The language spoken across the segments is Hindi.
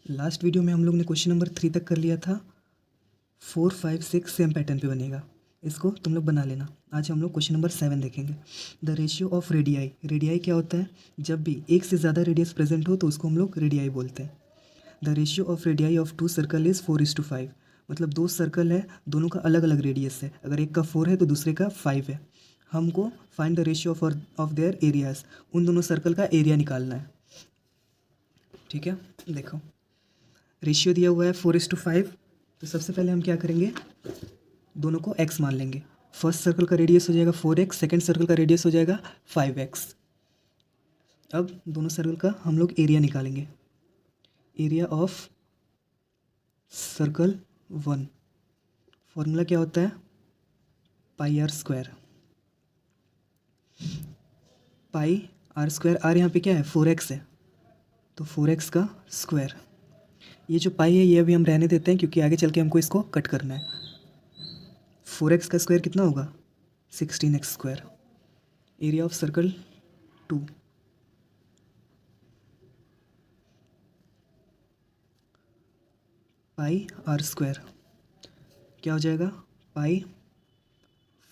लास्ट वीडियो में हम लोग ने क्वेश्चन नंबर 3 तक कर लिया था। 4, 5, 6 सेम पैटर्न पे बनेगा, इसको तुम लोग बना लेना। आज हम लोग क्वेश्चन नंबर 7 देखेंगे। The ratio of radii. Radii क्या होता है? जब भी एक से ज़्यादा रेडियस प्रेजेंट हो तो उसको हम लोग रेडियाई बोलते हैं। The ratio of radii of 2 circle is 4:5। मतलब 2 सर्कल है, दोनों का अलग अलग रेडियस है। अगर एक का 4 है तो दूसरे का 5 है। हमको find the ratio of their areas. उन दोनों सर्कल का एरिया निकालना है। ठीक है, देखो रेशियो दिया हुआ है 4:5। तो सबसे पहले हम क्या करेंगे, दोनों को x मान लेंगे। फर्स्ट सर्कल का रेडियस हो जाएगा 4x, सेकेंड सर्कल का रेडियस हो जाएगा 5x। अब दोनों सर्कल का हम लोग एरिया निकालेंगे। एरिया ऑफ सर्कल 1 फॉर्मूला क्या होता है? πr²। πr², r यहाँ पे क्या है? 4x है, तो 4x का स्क्वायर। ये जो पाई है ये अभी हम रहने देते हैं क्योंकि आगे चल के हमको इसको कट करना है। 4x का स्क्वायर कितना होगा? 16x²। Area of circle 2 πr² क्या हो जाएगा? पाई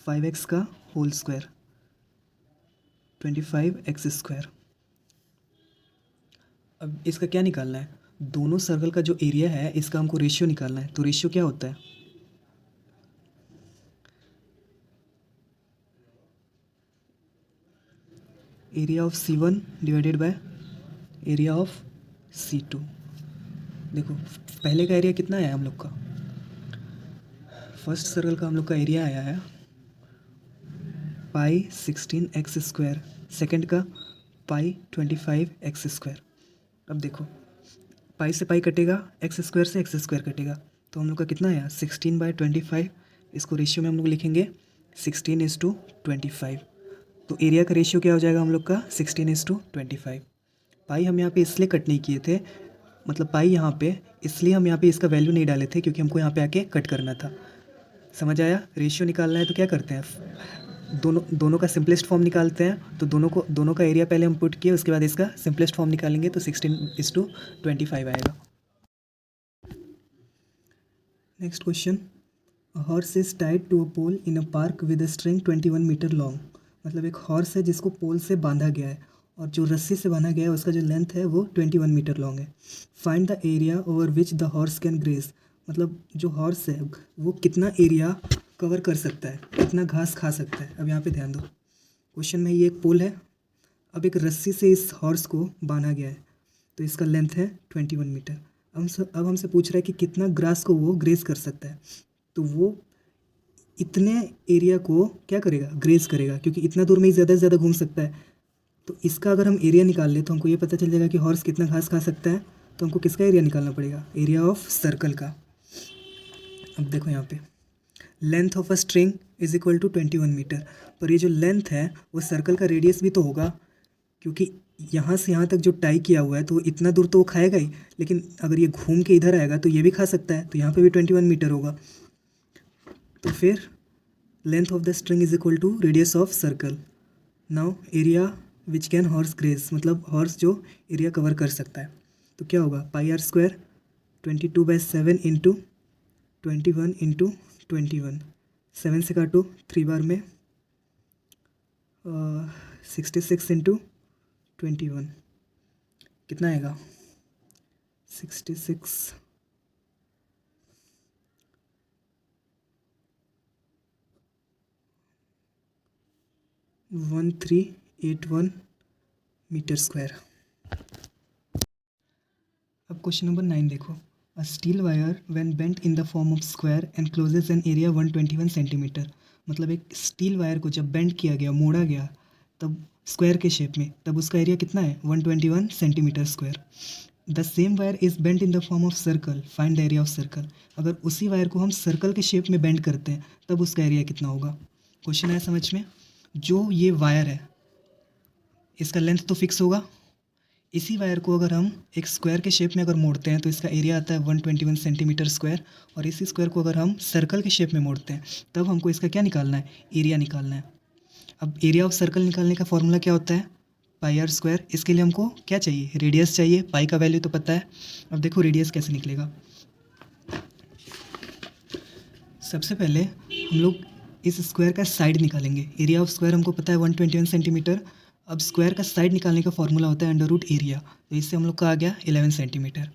5x का होल स्क्वायर 25x²। अब इसका क्या निकालना है? दोनों सर्कल का जो एरिया है इसका हमको रेशियो निकालना है। तो रेशियो क्या होता है? Area of C1 divided by area of C2। देखो पहले का एरिया कितना आया हम लोग का? फर्स्ट सर्कल का हम लोग का एरिया आया है पाई 16x²। सेकेंड का पाई 25x²। अब देखो पाई से पाई कटेगा, x² से x² कटेगा, तो हम लोग का कितना आया? 16/25। इसको रेशियो में हम लोग लिखेंगे 16:25। तो एरिया का रेशियो क्या हो जाएगा हम लोग का? 16:25। पाई हम यहाँ पे इसलिए कट नहीं किए थे, मतलब पाई यहाँ पे इसलिए हम यहाँ पे इसका वैल्यू नहीं डाले थे क्योंकि हमको यहाँ पे आके कट करना था। समझ आया? रेशियो निकालना है तो क्या करते हैं, दोनों का सिंपलेस्ट फॉर्म निकालते हैं। तो दोनों का एरिया पहले हम पुट किए, उसके बाद इसका सिंपलेस्ट फॉर्म निकालेंगे तो 16:25 आएगा। Next question, horse is tied to a pole in a park with a string 21 metre long. मतलब एक हॉर्स है जिसको पोल से बांधा गया है और जो रस्सी से बांधा गया है उसका जो लेंथ है वो 21 मीटर लॉन्ग है। Find the area over which the horse can graze. मतलब जो हॉर्स है वो कितना एरिया कवर कर सकता है, कितना घास खा सकता है। अब यहाँ पे ध्यान दो, क्वेश्चन में ये एक पोल है, अब एक रस्सी से इस हॉर्स को बांधा गया है, तो इसका लेंथ है 21 मीटर। अब हमसे पूछ रहा है कि कितना ग्रास को वो ग्रेज कर सकता है। तो वो इतने एरिया को क्या करेगा? ग्रेज करेगा, क्योंकि इतना दूर में ही ज़्यादा से ज़्यादा घूम सकता है। तो इसका अगर हम एरिया निकाल लें तो हमको ये पता चल जाएगा कि हॉर्स कितना घास खा सकता है। तो हमको किसका एरिया निकालना पड़ेगा? एरिया ऑफ सर्कल का। अब देखो यहाँ पे length of a string is equal to 21 metre, पर ये जो लेंथ है वो सर्कल का रेडियस भी तो होगा, क्योंकि यहाँ से यहाँ तक जो टाई किया हुआ है तो इतना दूर तो वो खाएगा ही, लेकिन अगर ये घूम के इधर आएगा तो ये भी खा सकता है, तो यहाँ पे भी 21 मीटर होगा। तो फिर length of the string is equal to radius of circle. Now area which can horse graze, मतलब हॉर्स जो एरिया कवर कर सकता है, तो क्या होगा? πr², 22/7 into 21 into 21। 7 से काटो 3 बार में 66 इंटू 21 कितना आएगा? 66 1381 मीटर स्क्वायर। अब क्वेश्चन नंबर 9 देखो, a steel wire when bent in the form of square encloses an area 121 centimetre. मतलब एक स्टील वायर को जब बेंड किया गया, मोड़ा गया, तब स्क्वायर के शेप में, तब उसका एरिया कितना है? 121 centimetre square. The same wire is bent in the form of circle, find the area of circle. अगर उसी वायर को हम सर्कल के शेप में बेंड करते हैं तब उसका एरिया कितना होगा? क्वेश्चन आया समझ में? जो ये वायर है इसका लेंथ तो फिक्स होगा, इसी वायर को अगर हम एक स्क्वायर के शेप में अगर मोड़ते हैं तो इसका एरिया आता है 121 सेंटीमीटर स्क्वायर, और इसी स्क्वायर को अगर हम सर्कल के शेप में मोड़ते हैं तब हमको इसका क्या निकालना है? एरिया निकालना है। अब एरिया ऑफ सर्कल निकालने का फॉर्मूला क्या होता है? पाई आर स्क्वायर। इसके लिए हमको क्या चाहिए, रेडियस चाहिए। पाई का वैल्यू तो पता है। अब देखो रेडियस कैसे निकलेगा। सबसे पहले हम लोग इस स्क्वायर का साइड निकालेंगे। एरिया ऑफ स्क्वायर हमको पता है 121 सेंटीमीटर। अब स्क्वायर का साइड निकालने का फॉर्मूला होता है अंडर रूट एरिया, तो इससे हम लोग का आ गया 11 सेंटीमीटर।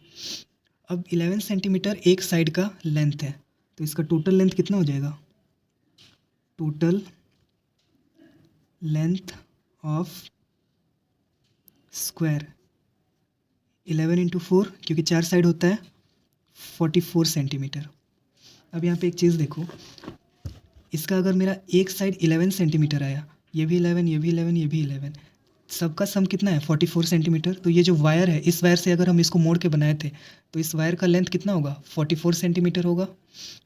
अब 11 सेंटीमीटर एक साइड का लेंथ है, तो इसका टोटल लेंथ कितना हो जाएगा, total length of square 11 into 4, क्योंकि 4 साइड होता है, 44 सेंटीमीटर। अब यहाँ पे एक चीज़ देखो, इसका अगर मेरा एक साइड 11 सेंटीमीटर आया, ये भी 11, ये भी 11, ये भी 11, सबका सम कितना है 44 सेंटीमीटर। तो ये जो वायर है, इस वायर से अगर हम इसको मोड़ के बनाए थे तो इस वायर का लेंथ कितना होगा, 44 सेंटीमीटर होगा।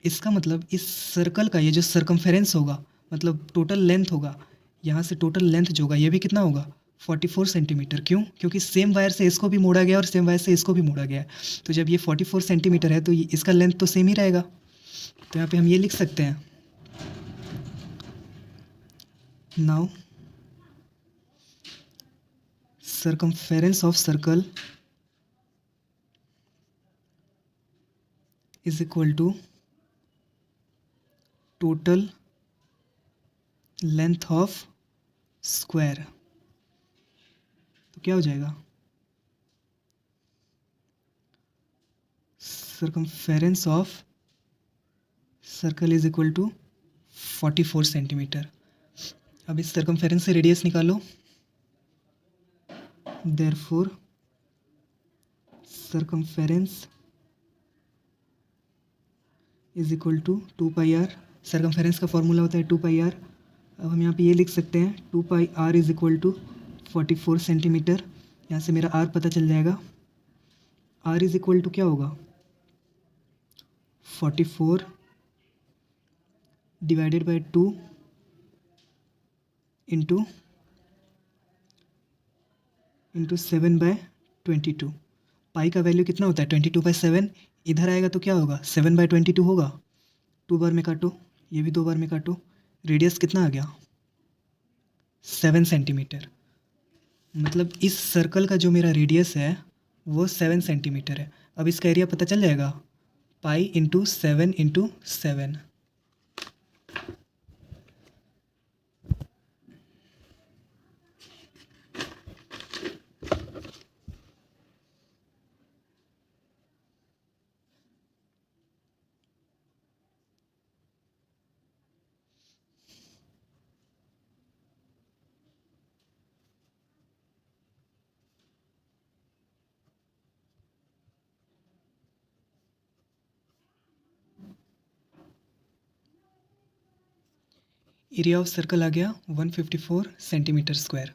इसका मतलब इस सर्कल का ये जो सर्कमफेरेंस होगा, मतलब टोटल लेंथ होगा, यहाँ से टोटल लेंथ जो होगा ये भी कितना होगा 44 सेंटीमीटर। क्यों, क्योंकि सेम वायर से इसको भी मोड़ा गया और सेम वायर से इसको भी मोड़ा गया है। तो जब ये 44 सेंटीमीटर है तो इसका लेंथ तो सेम ही रहेगा। तो यहाँ पे हम ये लिख सकते हैं, now circumference of circle is equal to total length of square। तो क्या हो जाएगा, circumference of circle is equal to 44 centimetre. अब इस circumference से रेडियस निकालो, therefore circumference is equal to 2 pi r. Circumference का फॉर्मूला होता है 2 पाई आर। अब हम यहाँ पे ये लिख सकते हैं 2 pi R is equal to 44 centimetre. यहाँ से मेरा आर पता चल जाएगा, आर इज इक्वल टू क्या होगा 44 डिवाइडेड बाई 2 इंटू 7/22। पाई का वैल्यू कितना होता है 22/7। इधर आएगा तो क्या होगा 7/22 होगा। 2 बार में काटो, ये भी 2 बार में काटो, रेडियस कितना आ गया 7 सेंटीमीटर। मतलब इस सर्कल का जो मेरा रेडियस है वो 7 सेंटीमीटर है। अब इसका एरिया पता चल जाएगा, pi into 7 into 7। Area of circle आ गया 154 सेंटीमीटर स्क्वायर।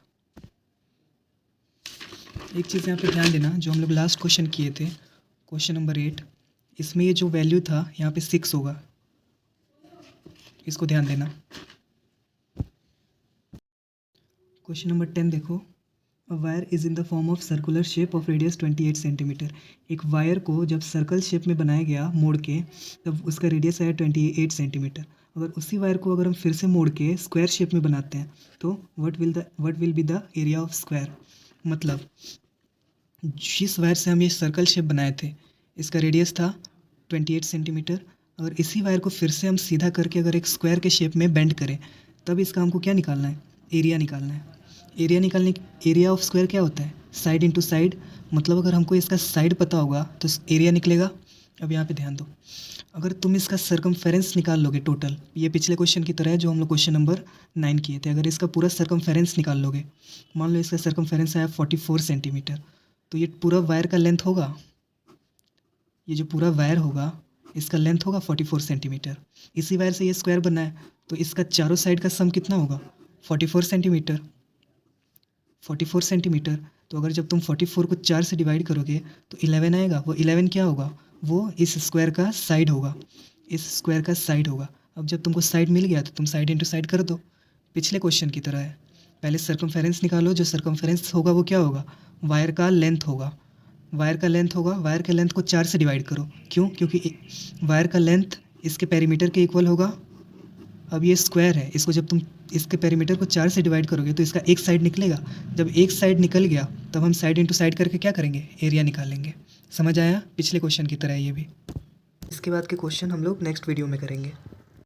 एक चीज़ यहाँ पे ध्यान देना, जो हम लोग लास्ट क्वेश्चन किए थे, क्वेश्चन नंबर 8, इसमें ये जो वैल्यू था यहाँ पे 6 होगा, इसको ध्यान देना। क्वेश्चन नंबर 10 देखो, a wire is in the form of circular shape of radius 28 centimetre. एक वायर को जब सर्कल शेप में बनाया गया मोड़ के, तब उसका रेडियस आया 28 सेंटीमीटर। अगर उसी वायर को अगर हम फिर से मोड़ के स्क्वायर शेप में बनाते हैं तो what will be the area of square. मतलब जिस वायर से हम ये सर्कल शेप बनाए थे इसका रेडियस था 28 सेंटीमीटर। अगर इसी वायर को फिर से हम सीधा करके अगर एक स्क्वायर के शेप में बेंड करें तब इसका हमको क्या निकालना है, एरिया निकालना है। एरिया ऑफ स्क्वायर क्या होता है, साइड इंटू साइड। मतलब अगर हमको इसका साइड पता होगा तो एरिया निकलेगा। अब यहाँ पे ध्यान दो, अगर तुम इसका सर्कमफेरेंस निकाल लोगे टोटल, ये पिछले क्वेश्चन की तरह है जो हम लोग क्वेश्चन नंबर 9 किए थे, अगर इसका पूरा सर्कमफेरेंस निकाल लोगे, मान लो इसका सर्कमफेरेंस आया 44 सेंटीमीटर, तो ये पूरा वायर का लेंथ होगा, ये जो पूरा वायर होगा इसका लेंथ होगा 44 सेंटीमीटर। इसी वायर से ये स्क्वायर बना है तो इसका चारों साइड का सम कितना होगा 44 सेंटीमीटर। 44 सेंटीमीटर, तो अगर जब तुम 44 को 4 से डिवाइड करोगे तो 11 आएगा। वो 11 क्या होगा, वो इस स्क्वायर का साइड होगा, इस स्क्वायर का साइड होगा। अब जब तुमको साइड मिल गया तो तुम साइड इंटू साइड कर दो, पिछले क्वेश्चन की तरह है। पहले सर्कमफेरेंस निकालो, जो सर्कमफेरेंस होगा वो क्या होगा, वायर का लेंथ होगा। वायर का लेंथ होगा, वायर के लेंथ को 4 से डिवाइड करो। क्यों, क्योंकि वायर का लेंथ इसके पेरीमीटर के इक्वल होगा अब ये स्क्वायर है, इसको जब तुम इसके पेरीमीटर को 4 से डिवाइड करोगे तो इसका एक साइड निकलेगा। जब एक साइड निकल गया तब हम साइड इंटू साइड करके क्या करेंगे, एरिया निकालेंगे। समझ आया? पिछले क्वेश्चन की तरह ये भी। इसके बाद के क्वेश्चन हम लोग नेक्स्ट वीडियो में करेंगे।